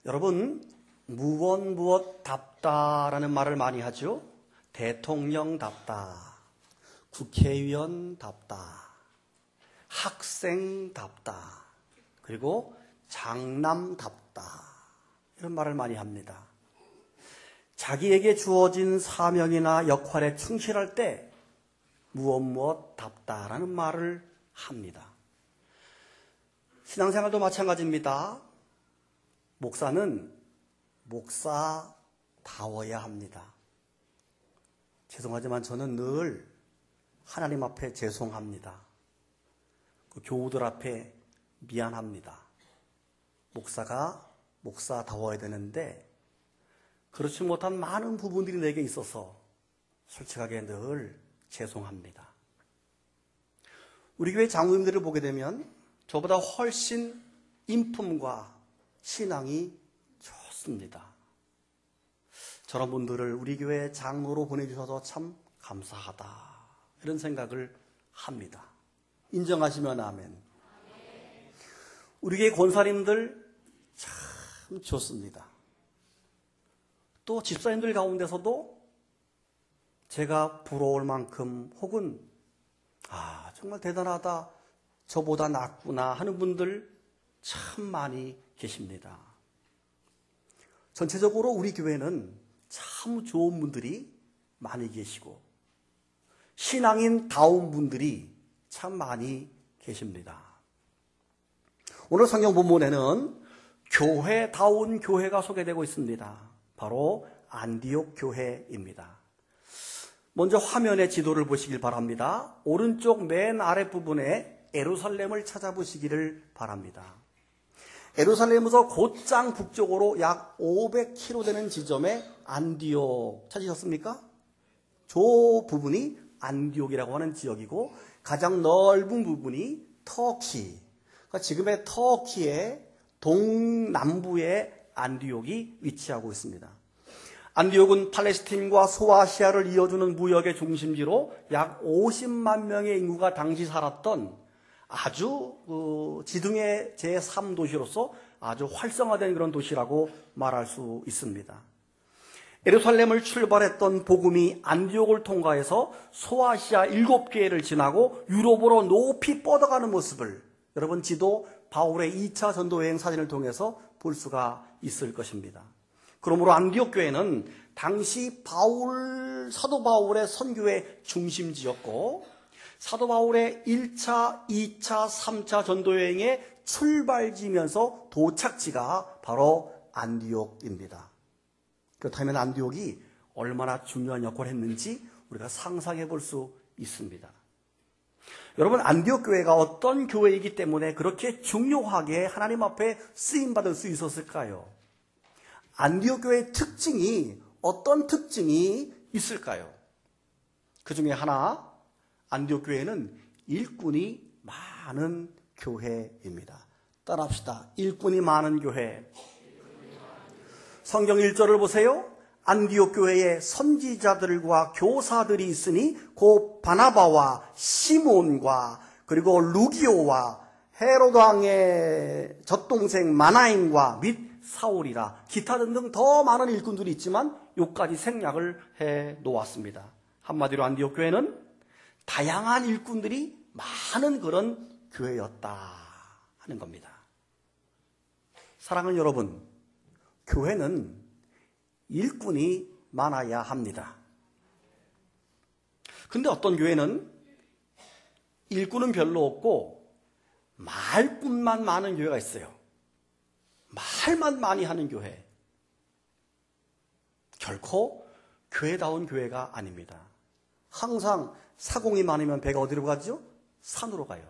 여러분, 무엇답다라는 말을 많이 하죠. 대통령답다, 국회의원답다, 학생답다, 그리고 장남답다, 이런 말을 많이 합니다. 자기에게 주어진 사명이나 역할에 충실할 때 무엇답다라는 말을 합니다. 신앙생활도 마찬가지입니다. 목사는 목사다워야 합니다. 죄송하지만 저는 늘 하나님 앞에 죄송합니다. 그 교우들 앞에 미안합니다. 목사가 목사다워야 되는데 그렇지 못한 많은 부분들이 내게 있어서 솔직하게 늘 죄송합니다. 우리 교회 장로님들을 보게 되면 저보다 훨씬 인품과 신앙이 좋습니다. 저런 분들을 우리 교회 장로로 보내주셔서 참 감사하다, 이런 생각을 합니다. 인정하시면 아멘. 우리 교회 권사님들 참 좋습니다. 또 집사님들 가운데서도 제가 부러울 만큼 혹은 정말 대단하다, 저보다 낫구나 하는 분들 참 많이 계십니다. 전체적으로 우리 교회는 참 좋은 분들이 많이 계시고 신앙인다운 분들이 참 많이 계십니다. 오늘 성경 본문에는 교회다운 교회가 소개되고 있습니다. 바로 안디옥 교회입니다. 먼저 화면의 지도를 보시길 바랍니다. 오른쪽 맨 아랫부분에 예루살렘을 찾아보시기를 바랍니다. 예루살렘에서 곧장 북쪽으로 약 500km 되는 지점에 안디옥 찾으셨습니까? 저 부분이 안디옥이라고 하는 지역이고 가장 넓은 부분이 터키, 그러니까 지금의 터키의 동남부에 안디옥이 위치하고 있습니다. 안디옥은 팔레스틴과 소아시아를 이어주는 무역의 중심지로 약 50만 명의 인구가 당시 살았던 아주 지중해 제3도시로서 아주 활성화된 그런 도시라고 말할 수 있습니다. 예루살렘을 출발했던 복음이 안디옥을 통과해서 소아시아 7개를 지나고 유럽으로 높이 뻗어가는 모습을 여러분 지도 바울의 2차 전도여행 사진을 통해서 볼 수가 있을 것입니다. 그러므로 안디옥 교회는 당시 사도 바울의 선교의 중심지였고 사도 바울의 1차, 2차, 3차 전도여행의 출발지면서 도착지가 바로 안디옥입니다. 그렇다면 안디옥이 얼마나 중요한 역할을 했는지 우리가 상상해 볼 수 있습니다. 여러분, 안디옥 교회가 어떤 교회이기 때문에 그렇게 중요하게 하나님 앞에 쓰임받을 수 있었을까요? 안디옥 교회의 특징이 어떤 특징이 있을까요? 그 중에 하나, 안디옥 교회는 일꾼이 많은 교회입니다. 따라합시다. 일꾼이 많은 교회. 성경 1절을 보세요. 안디옥 교회에 선지자들과 교사들이 있으니 곧 바나바와 시몬과 그리고 루기오와 헤로드 왕의 젖동생 마나임과 및 사울이라. 기타 등등 더 많은 일꾼들이 있지만 여기까지 생략을 해 놓았습니다. 한마디로 안디옥 교회는 다양한 일꾼들이 많은 그런 교회였다 하는 겁니다. 사랑하는 여러분, 교회는 일꾼이 많아야 합니다. 근데 어떤 교회는 일꾼은 별로 없고 말꾼만 많은 교회가 있어요. 말만 많이 하는 교회. 결코 교회다운 교회가 아닙니다. 항상 사공이 많으면 배가 어디로 가죠? 산으로 가요.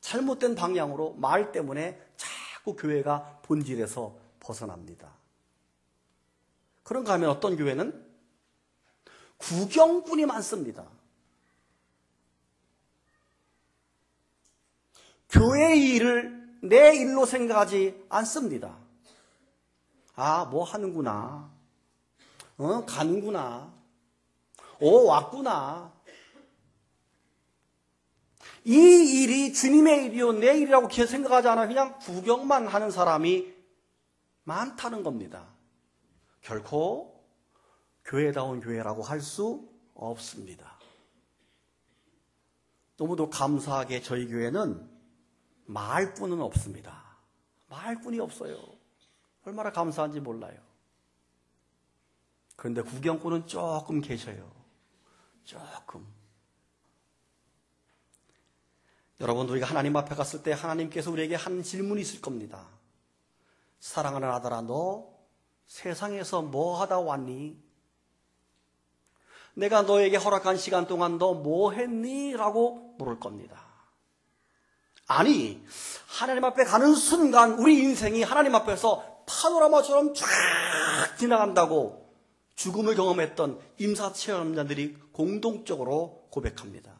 잘못된 방향으로 말 때문에 자꾸 교회가 본질에서 벗어납니다. 그런가 하면 어떤 교회는 구경꾼이 많습니다. 교회의 일을 내 일로 생각하지 않습니다. 뭐 하는구나. 가는구나. 왔구나. 이 일이 주님의 일이요 내 일이라고 생각하지 않아 그냥 구경만 하는 사람이 많다는 겁니다. 결코 교회다운 교회라고 할 수 없습니다. 너무도 감사하게 저희 교회는 말꾼은 없습니다. 말꾼이 없어요. 얼마나 감사한지 몰라요. 그런데 구경꾼은 조금 계셔요. 조금. 여러분, 우리가 하나님 앞에 갔을 때 하나님께서 우리에게 한 질문이 있을 겁니다. 사랑하는 아들아, 너 세상에서 뭐 하다 왔니? 내가 너에게 허락한 시간 동안 너 뭐 했니? 라고 물을 겁니다. 아니, 하나님 앞에 가는 순간 우리 인생이 하나님 앞에서 파노라마처럼 쫙 지나간다고 죽음을 경험했던 임사체험자들이 공동적으로 고백합니다.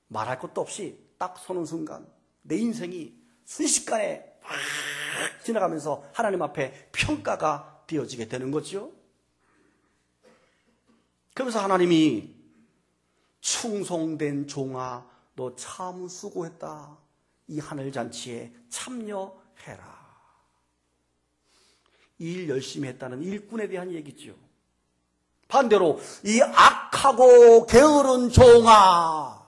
말할 것도 없이 딱 서는 순간 내 인생이 순식간에 막 지나가면서 하나님 앞에 평가가 되어지게 되는 거죠. 그러면서 하나님이 충성된 종아 너 참 수고했다. 이 하늘잔치에 참여해라. 일 열심히 했다는 일꾼에 대한 얘기죠. 반대로 이 악하고 게으른 종아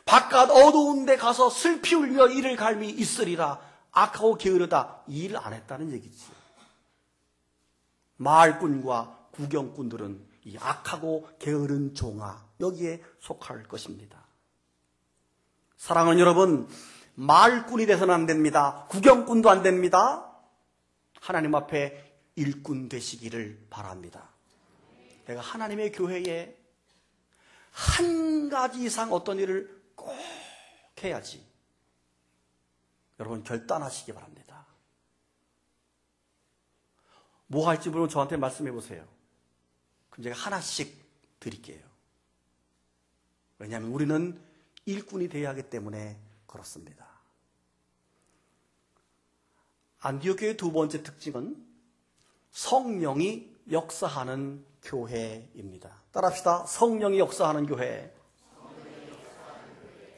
바깥 어두운 데 가서 슬피 울며 이를 갈미 있으리라. 악하고 게으르다. 일 안 했다는 얘기지. 말꾼과 구경꾼들은 이 악하고 게으른 종아 여기에 속할 것입니다. 사랑하는 여러분, 말꾼이 돼서는 안 됩니다. 구경꾼도 안 됩니다. 하나님 앞에 일꾼 되시기를 바랍니다. 내가 하나님의 교회에 한 가지 이상 어떤 일을 꼭 해야지. 여러분 결단하시기 바랍니다. 뭐 할지 모르면 저한테 말씀해 보세요. 그럼 제가 하나씩 드릴게요. 왜냐하면 우리는 일꾼이 되어야 하기 때문에 그렇습니다. 안디옥 교회의 두 번째 특징은 성령이 역사하는 교회입니다. 따라합시다. 성령이 역사하는 교회.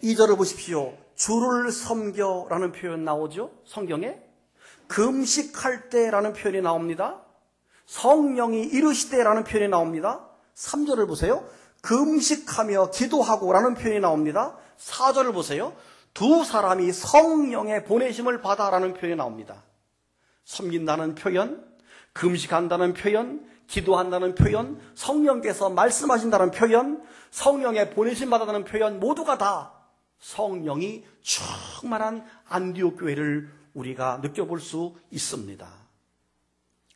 2절을 보십시오. 주를 섬겨라는 표현 나오죠? 성경에. 금식할 때라는 표현이 나옵니다. 성령이 이르시되라는 표현이 나옵니다. 3절을 보세요. 금식하며 기도하고라는 표현이 나옵니다. 4절을 보세요. 두 사람이 성령의 보내심을 받아라는 표현이 나옵니다. 섬긴다는 표현, 금식한다는 표현, 기도한다는 표현, 성령께서 말씀하신다는 표현, 성령의 보내심 받아다는 표현 모두가 다 성령이 충만한 안디옥 교회를 우리가 느껴볼 수 있습니다.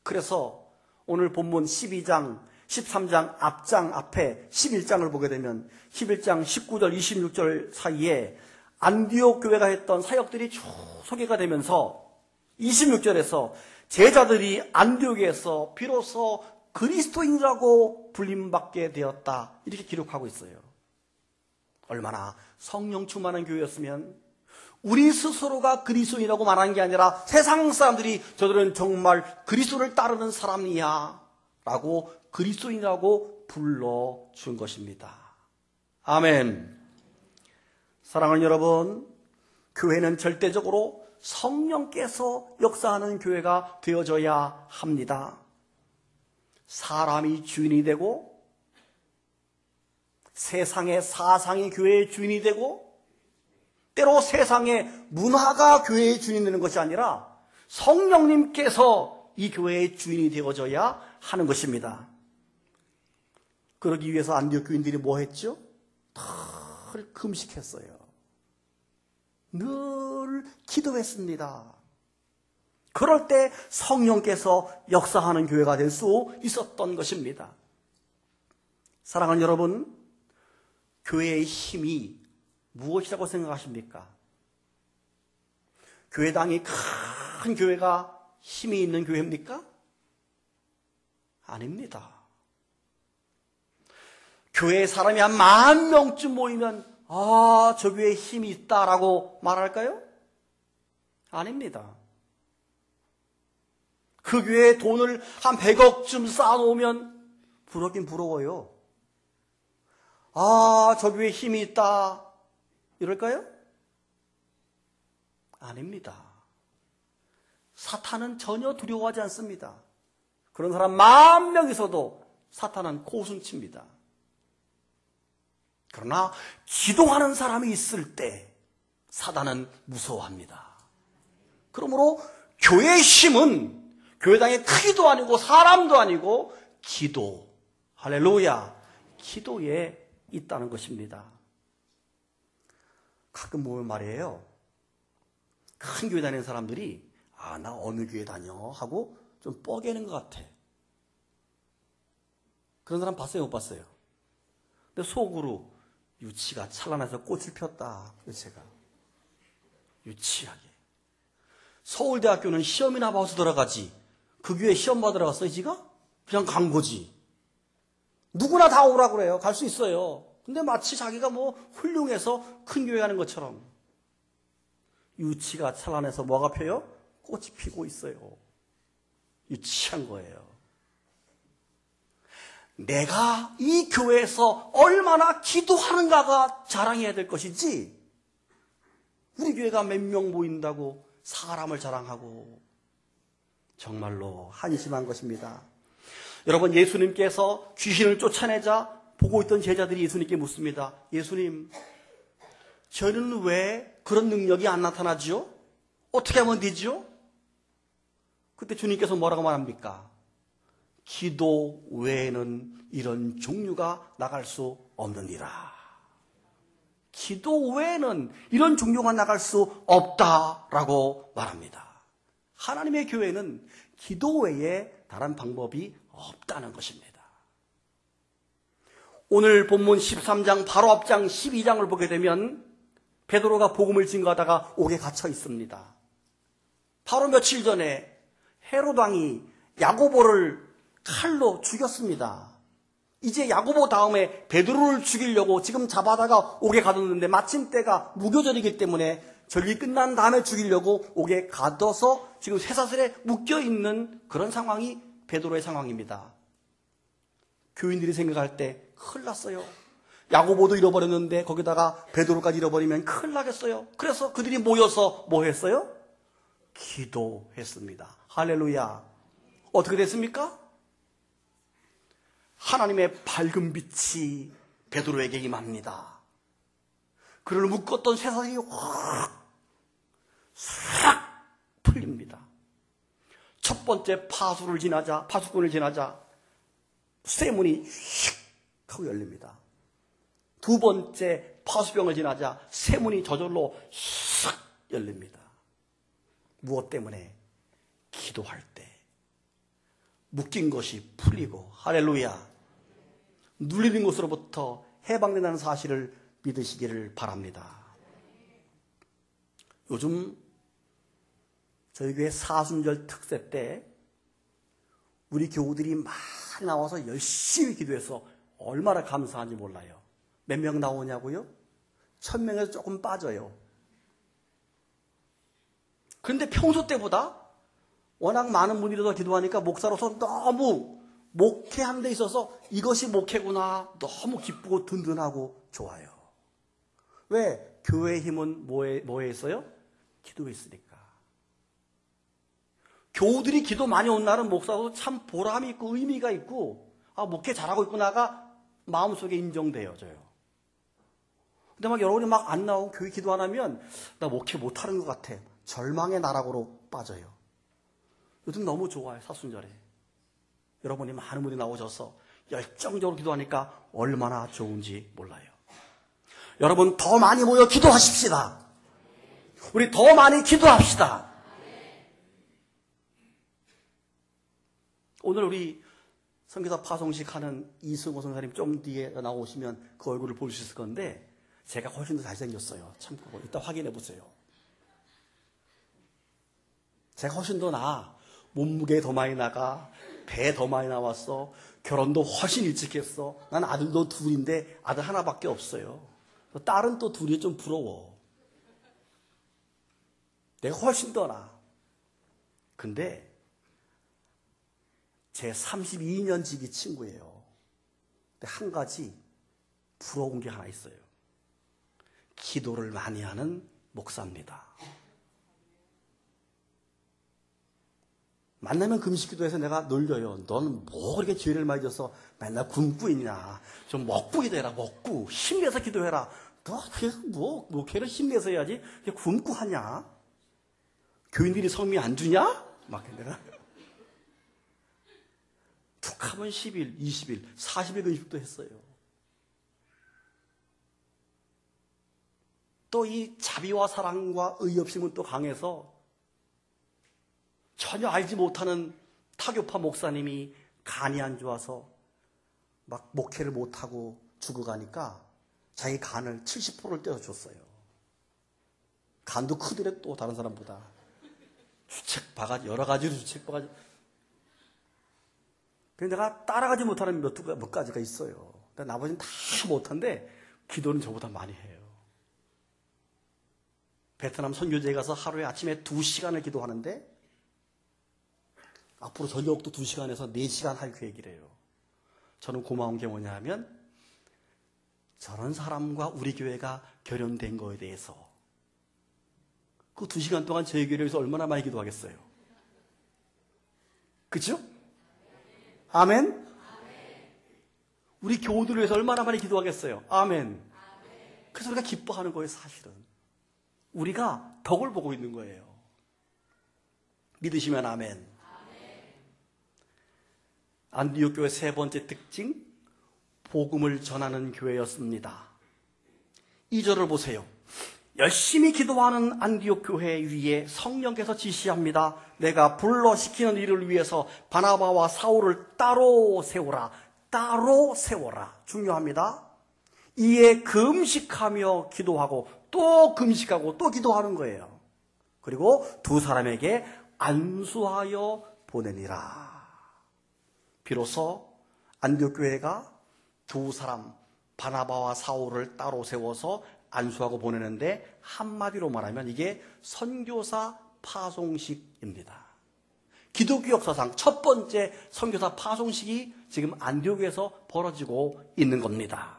그래서 오늘 본문 12장, 13장 앞장 앞에 11장을 보게 되면 11장 19절, 26절 사이에 안디옥 교회가 했던 사역들이 쭉 소개가 되면서 26절에서 제자들이 안디옥에서 비로소 그리스도인이라고 불림받게 되었다. 이렇게 기록하고 있어요. 얼마나 성령 충만한 교회였으면 우리 스스로가 그리스도인이라고 말하는 게 아니라 세상 사람들이 저들은 정말 그리스도를 따르는 사람이야 라고 그리스도인이라고 불러준 것입니다. 아멘. 사랑하는 여러분, 교회는 절대적으로 성령께서 역사하는 교회가 되어져야 합니다. 사람이 주인이 되고 세상의 사상이 교회의 주인이 되고 때로 세상의 문화가 교회의 주인이 되는 것이 아니라 성령님께서 이 교회의 주인이 되어져야 하는 것입니다. 그러기 위해서 안디옥 교인들이 뭐 했죠? 늘 금식했어요. 늘 기도했습니다. 그럴 때 성령께서 역사하는 교회가 될 수 있었던 것입니다. 사랑하는 여러분, 교회의 힘이 무엇이라고 생각하십니까? 교회당이 큰 교회가 힘이 있는 교회입니까? 아닙니다. 교회에 사람이 한 10,000명쯤 모이면 저 교회에 힘이 있다라고 말할까요? 아닙니다. 그 교회에 돈을 한 100억쯤 쌓아놓으면 부럽긴 부러워요. 저 교회에 힘이 있다 이럴까요? 아닙니다. 사탄은 전혀 두려워하지 않습니다. 그런 사람 10,000명 있어도 사탄은 고순칩니다. 그러나 기도하는 사람이 있을 때 사탄은 무서워합니다. 그러므로 교회의 힘은 교회당의 크기도 아니고 사람도 아니고 기도, 할렐루야, 기도에 있다는 것입니다. 가끔 보면 말이에요. 큰 교회 다니는 사람들이 나 어느 교회 다녀 하고 좀 뻐개는 것 같아. 그런 사람 봤어요, 못 봤어요? 근데 속으로 유치가 찬란해서 꽃을 폈다. 제가 유치하게. 서울대학교는 시험이나 봐서 들어가지. 그 교회 시험 받으러 갔어요, 지가? 그냥 간 거지. 누구나 다 오라고 그래요. 갈 수 있어요. 근데 마치 자기가 뭐 훌륭해서 큰 교회 가는 것처럼. 유치가 찬란해서 뭐가 펴요? 꽃이 피고 있어요. 유치한 거예요. 내가 이 교회에서 얼마나 기도하는가가 자랑해야 될 것이지, 우리 교회가 몇 명 모인다고 사람을 자랑하고, 정말로 한심한 것입니다. 여러분, 예수님께서 귀신을 쫓아내자 보고 있던 제자들이 예수님께 묻습니다. 예수님, 저희는 왜 그런 능력이 안 나타나지요? 어떻게 하면 되지요? 그때 주님께서 뭐라고 말합니까? 기도 외에는 이런 종류가 나갈 수 없느니라. 기도 외에는 이런 종류가 나갈 수 없다라고 말합니다. 하나님의 교회는 기도 외에 다른 방법이 없다는 것입니다. 오늘 본문 13장 바로 앞장 12장을 보게 되면 베드로가 복음을 증거하다가 옥에 갇혀 있습니다. 바로 며칠 전에 헤롯 왕이 야고보를 칼로 죽였습니다. 이제 야고보 다음에 베드로를 죽이려고 지금 잡아다가 옥에 가뒀는데 마침 때가 무교절이기 때문에 절기 끝난 다음에 죽이려고 옥에 가둬서 지금 쇠사슬에 묶여있는 그런 상황이 베드로의 상황입니다. 교인들이 생각할 때 큰일 났어요. 야고보도 잃어버렸는데 거기다가 베드로까지 잃어버리면 큰일 나겠어요. 그래서 그들이 모여서 뭐 했어요? 기도했습니다. 할렐루야. 어떻게 됐습니까? 하나님의 밝은 빛이 베드로에게 임합니다. 그를 묶었던 쇠사슬이 싹 풀립니다. 첫 번째 파수꾼을 지나자 쇠문이 휙 하고 열립니다. 두 번째 파수병을 지나자 쇠문이 저절로 싹 열립니다. 무엇 때문에? 기도할 때 묶인 것이 풀리고, 할렐루야, 눌리는 것으로부터 해방된다는 사실을 믿으시기를 바랍니다. 요즘 저희 교회 사순절 특세 때 우리 교우들이 많이 나와서 열심히 기도해서 얼마나 감사한지 몰라요. 몇 명 나오냐고요? 1,000명에서 조금 빠져요. 그런데 평소 때보다 워낙 많은 분들이 더 기도하니까 목사로서 너무 목회하는 데 있어서 이것이 목회구나 너무 기쁘고 든든하고 좋아요. 왜? 교회의 힘은 뭐에 있어요? 기도에 있으니까. 교우들이 기도 많이 온 날은 목사로서 참 보람이 있고 의미가 있고, 목회 잘하고 있구나가 마음속에 인정돼요. 근데 막 여러분이 막 안 나오고 교회 기도 안 하면 나 목회 못하는 것 같아. 절망의 나락으로 빠져요. 요즘 너무 좋아요. 사순절에 여러분이 많은 분이 나오셔서 열정적으로 기도하니까 얼마나 좋은지 몰라요. 여러분, 더 많이 모여 기도하십시다. 우리 더 많이 기도합시다. 오늘 우리 선교사 파송식 하는 이승호 선생님 좀 뒤에 나오시면 그 얼굴을 볼 수 있을 건데 제가 훨씬 더 잘생겼어요. 참고 이따 확인해 보세요. 제가 훨씬 더 나아. 몸무게 더 많이 나가, 배 더 많이 나왔어, 결혼도 훨씬 일찍 했어. 난 아들도 둘인데 아들 하나밖에 없어요. 딸은 또 둘이 좀 부러워. 내가 훨씬 더 나아. 근데 제 32년 지기 친구예요. 근데 한 가지 부러운 게 하나 있어요. 기도를 많이 하는 목사입니다. 만나면 금식기도해서 내가 놀려요. 너는 뭐 그렇게 죄를 많이 져서 맨날 굶고 있냐. 좀 먹고 기도해라. 먹고 힘내서 기도해라. 너 계속 뭐 목회를 힘내서 해야지. 굶고 하냐. 교인들이 성미 안 주냐? 막 내가 툭하면 10일, 20일, 40일 금식도 했어요. 또 이 자비와 사랑과 의협심은 또 강해서 전혀 알지 못하는 타교파 목사님이 간이 안 좋아서 막 목회를 못하고 죽어가니까 자기 간을 70%를 떼어줬어요. 간도 크더래 또 다른 사람보다. 주책 바가지, 여러 가지로 주책 바가지. 그래서 내가 따라가지 못하는 몇 가지가 있어요. 그러니까 나머지는 다 못한데 기도는 저보다 많이 해요. 베트남 선교제에 가서 하루에 아침에 2시간을 기도하는데 앞으로 저녁도 2시간에서 4시간 할 계획이래요. 저는 고마운 게 뭐냐 하면 저런 사람과 우리 교회가 결연된 거에 대해서 그 2시간 동안 저희 교회를 위해서 얼마나 많이 기도하겠어요. 그렇죠? 아멘? 우리 교우들을 위해서 얼마나 많이 기도하겠어요. 아멘. 그래서 우리가 기뻐하는 거예요. 사실은 우리가 덕을 보고 있는 거예요. 믿으시면 아멘. 안디옥 교회 세 번째 특징, 복음을 전하는 교회였습니다. 2절을 보세요. 열심히 기도하는 안디옥 교회 위에 성령께서 지시합니다. 내가 불러시키는 일을 위해서 바나바와 사울을 따로 세우라. 따로 세워라. 중요합니다. 이에 금식하며 기도하고 또 금식하고 또 기도하는 거예요. 그리고 두 사람에게 안수하여 보내니라. 비로소 안디옥 교회가 두 사람 바나바와 사울을 따로 세워서 안수하고 보내는데 한마디로 말하면 이게 선교사 파송식입니다. 기독교 역사상 첫 번째 선교사 파송식이 지금 안디옥에서 벌어지고 있는 겁니다.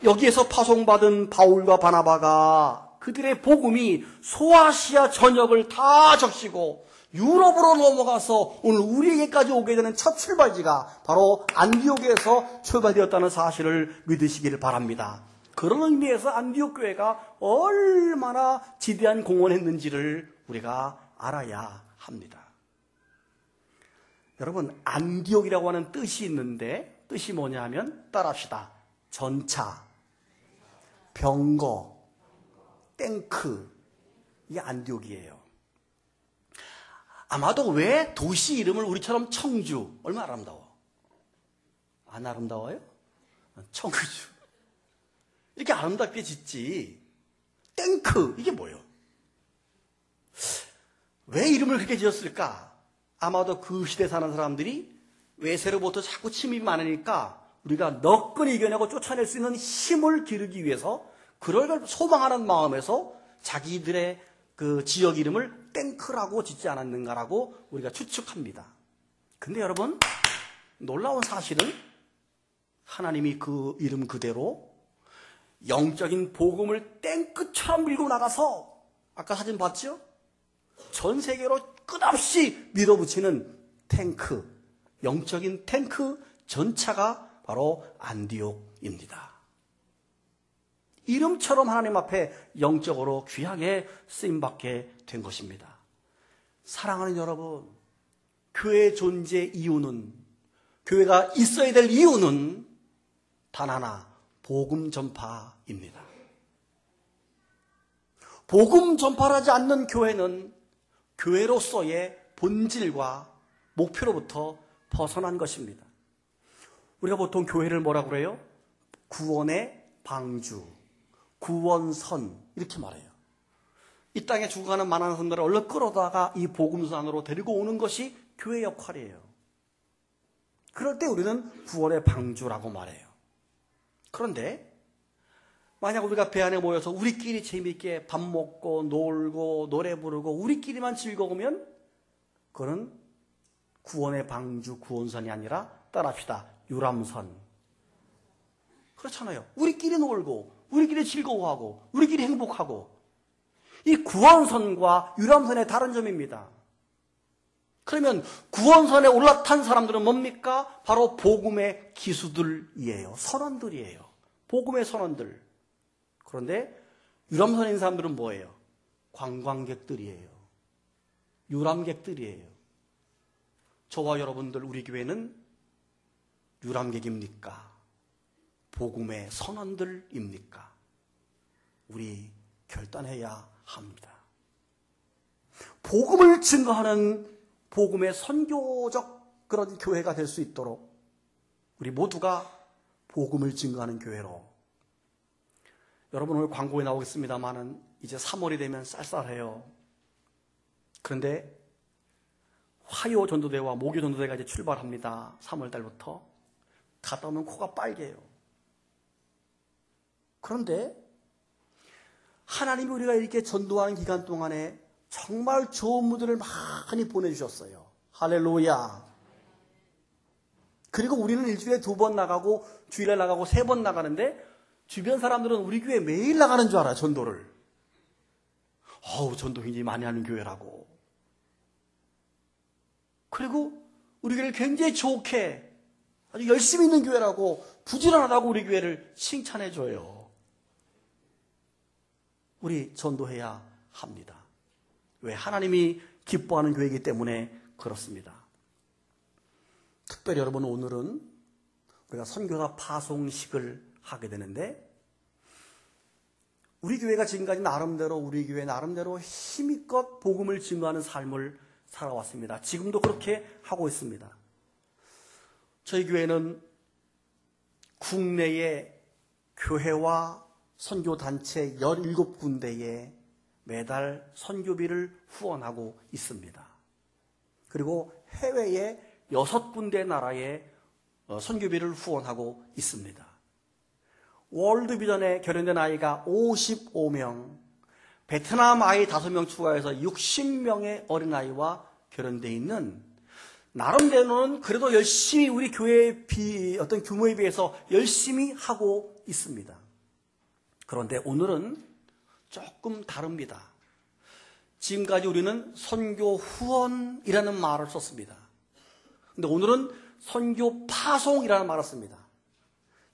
여기에서 파송받은 바울과 바나바가 그들의 복음이 소아시아 전역을 다 적시고 유럽으로 넘어가서 오늘 우리에게까지 오게 되는 첫 출발지가 바로 안디옥에서 출발되었다는 사실을 믿으시기를 바랍니다. 그런 의미에서 안디옥 교회가 얼마나 지대한 공헌했는지를 우리가 알아야 합니다. 여러분, 안디옥이라고 하는 뜻이 있는데 뜻이 뭐냐 하면 따라합시다. 전차, 병거, 탱크, 이게 안디옥이에요. 아마도 왜 도시 이름을 우리처럼 청주, 얼마나 아름다워? 안 아름다워요? 청주. 이렇게 아름답게 짓지. 탱크, 이게 뭐예요? 왜 이름을 그렇게 지었을까? 아마도 그 시대 사는 사람들이 외세로부터 자꾸 침입이 많으니까 우리가 너끈히 이겨내고 쫓아낼 수 있는 힘을 기르기 위해서 그걸 소망하는 마음에서 자기들의 그 지역 이름을 탱크라고 짓지 않았는가라고 우리가 추측합니다. 근데 여러분, 놀라운 사실은 하나님이 그 이름 그대로 영적인 복음을 탱크처럼 밀고 나가서 아까 사진 봤죠? 전 세계로 끝없이 밀어붙이는 탱크, 영적인 탱크 전차가 바로 안디옥입니다. 이름처럼 하나님 앞에 영적으로 귀하게 쓰임받게 된 것입니다. 사랑하는 여러분, 교회의 존재 이유는, 교회가 있어야 될 이유는 단 하나, 복음 전파입니다. 복음 전파를 하지 않는 교회는 교회로서의 본질과 목표로부터 벗어난 것입니다. 우리가 보통 교회를 뭐라고 그래요? 구원의 방주, 구원선, 이렇게 말해요. 이 땅에 죽어가는 많은 사람들을 얼른 끌어다가 이 복음산으로 데리고 오는 것이 교회 역할이에요. 그럴 때 우리는 구원의 방주라고 말해요. 그런데 만약 우리가 배 안에 모여서 우리끼리 재미있게 밥 먹고 놀고 노래 부르고 우리끼리만 즐거우면 그거는 구원의 방주, 구원선이 아니라 따라합시다. 유람선. 그렇잖아요. 우리끼리 놀고 우리끼리 즐거워하고 우리끼리 행복하고 이 구원선과 유람선의 다른 점입니다. 그러면 구원선에 올라탄 사람들은 뭡니까? 바로 복음의 기수들이에요. 선원들이에요. 복음의 선원들. 그런데 유람선에 있는 사람들은 뭐예요? 관광객들이에요. 유람객들이에요. 저와 여러분들, 우리 교회는 유람객입니까? 복음의 선원들입니까? 우리 결단해야 합니다. 복음을 증거하는 복음의 선교적 그런 교회가 될 수 있도록 우리 모두가 복음을 증거하는 교회로. 여러분, 오늘 광고에 나오겠습니다만은 이제 3월이 되면 쌀쌀해요. 그런데 화요 전도대와 목요 전도대가 이제 출발합니다. 3월 달부터. 갔다 오면 코가 빨개요. 그런데 하나님이 우리가 이렇게 전도하는 기간 동안에 정말 좋은 무들을 많이 보내주셨어요. 할렐루야. 그리고 우리는 일주일에 2번 나가고 주일에 나가고 3번 나가는데 주변 사람들은 우리 교회 매일 나가는 줄 알아요. 전도를. 전도 굉장히 많이 하는 교회라고. 그리고 우리 교회를 굉장히 좋게 아주 열심히 있는 교회라고, 부지런하다고 우리 교회를 칭찬해줘요. 우리 전도해야 합니다. 왜? 하나님이 기뻐하는 교회이기 때문에 그렇습니다. 특별히 여러분, 오늘은 우리가 선교사 파송식을 하게 되는데, 우리 교회가 지금까지 나름대로, 우리 교회 나름대로 힘껏 복음을 증거하는 삶을 살아왔습니다. 지금도 그렇게 하고 있습니다. 저희 교회는 국내의 교회와 선교단체 17군데에 매달 선교비를 후원하고 있습니다. 그리고 해외에 6군데 나라에 선교비를 후원하고 있습니다. 월드비전에 결혼된 아이가 55명, 베트남 아이 5명 추가해서 60명의 어린아이와 결혼되어 있는, 나름대로는 그래도 열심히 우리 교회의 어떤 규모에 비해서 열심히 하고 있습니다. 그런데 오늘은 조금 다릅니다. 지금까지 우리는 선교 후원이라는 말을 썼습니다. 근데 오늘은 선교 파송이라는 말을 씁니다.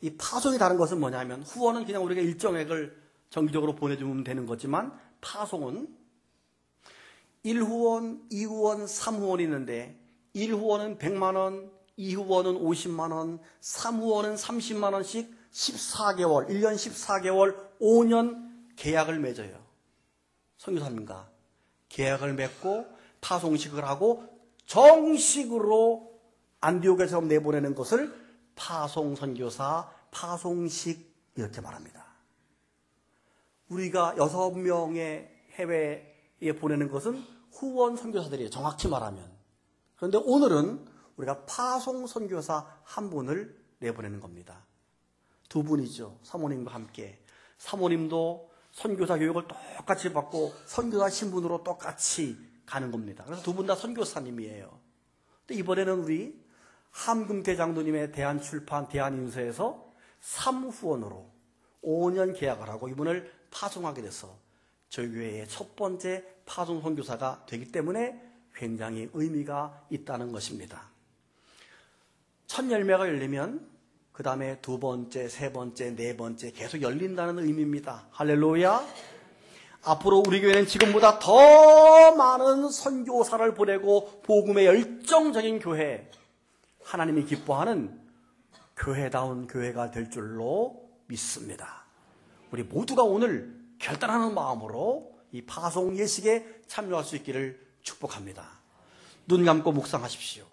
이 파송이 다른 것은 뭐냐면, 후원은 그냥 우리가 일정액을 정기적으로 보내주면 되는 거지만, 파송은 1후원, 2후원, 3후원이 있는데 1후원은 100만 원, 2후원은 50만 원, 3후원은 30만 원씩 14개월, 1년 14개월, 5년 계약을 맺어요. 선교사님과 계약을 맺고 파송식을 하고 정식으로 안디옥에서 내보내는 것을 파송선교사, 파송식 이렇게 말합니다. 우리가 6명의 해외에 보내는 것은 후원 선교사들이에요. 정확히 말하면. 그런데 오늘은 우리가 파송 선교사 한 분을 내보내는 겁니다. 2분이죠. 사모님과 함께. 사모님도 선교사 교육을 똑같이 받고 선교사 신분으로 똑같이 가는 겁니다. 그래서 2분 다 선교사님이에요. 근데 이번에는 우리 함금대장로님의 대한출판, 대한인서에서 3후원으로 5년 계약을 하고 이분을 파송하게 돼서 저희 교회의 첫 번째 파송 선교사가 되기 때문에 굉장히 의미가 있다는 것입니다. 첫 열매가 열리면 그 다음에 2번째, 3번째, 4번째 계속 열린다는 의미입니다. 할렐루야. 앞으로 우리 교회는 지금보다 더 많은 선교사를 보내고 복음의 열정적인 교회, 하나님이 기뻐하는 교회다운 교회가 될 줄로 믿습니다. 우리 모두가 오늘 결단하는 마음으로 이 파송 예식에 참여할 수 있기를 축복합니다. 눈 감고 묵상하십시오.